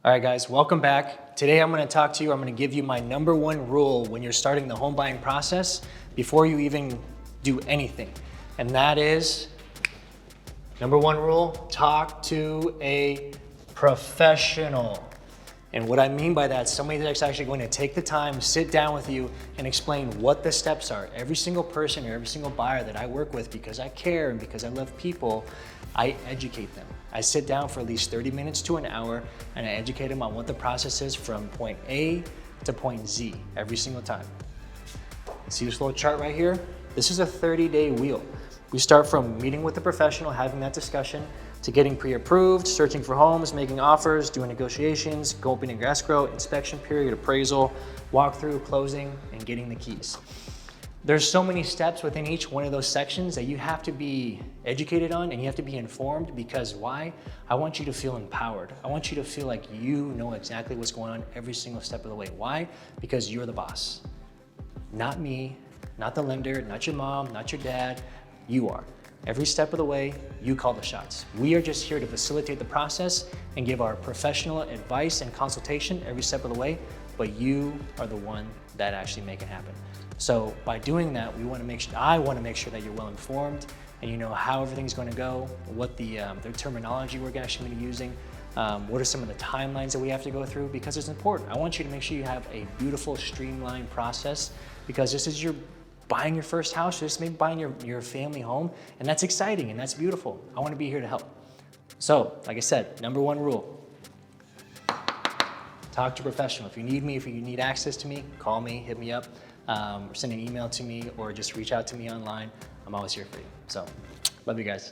All right, guys, welcome back. Today I'm going to talk to you, I'm going to give you my number one rule when you're starting the home buying process before you even do anything. And that is, number one rule, talk to a professional. And what I mean by that, somebody that's actually going to take the time, sit down with you and explain what the steps are. Every single person or every single buyer that I work with, because I care and because I love people, I educate them. I sit down for at least 30 minutes to an hour and I educate them on what the process is from point A to point Z every single time. See this little chart right here? This is a 30-day wheel. We start from meeting with the professional, having that discussion, to getting pre-approved, searching for homes, making offers, doing negotiations, opening escrow, inspection period, appraisal, walkthrough, closing, and getting the keys. There's so many steps within each one of those sections that you have to be educated on and you have to be informed, because why? I want you to feel empowered. I want you to feel like you know exactly what's going on every single step of the way. Why? Because you're the boss. Not me, not the lender, not your mom, not your dad. You are. Every step of the way, you call the shots. We are just here to facilitate the process and give our professional advice and consultation every step of the way, but you are the one that actually make it happen. So by doing that, I want to make sure that you're well informed and you know how everything's going to go, what the terminology we're actually going to be using, what are some of the timelines that we have to go through, because it's important. I want you to make sure you have a beautiful, streamlined process, because this is buying your first house, just maybe buying your family home, and that's exciting and that's beautiful. I want to be here to help. So, like I said, number one rule, talk to a professional. If you need me, if you need access to me, call me, hit me up, or send an email to me, or just reach out to me online. I'm always here for you. So, love you guys.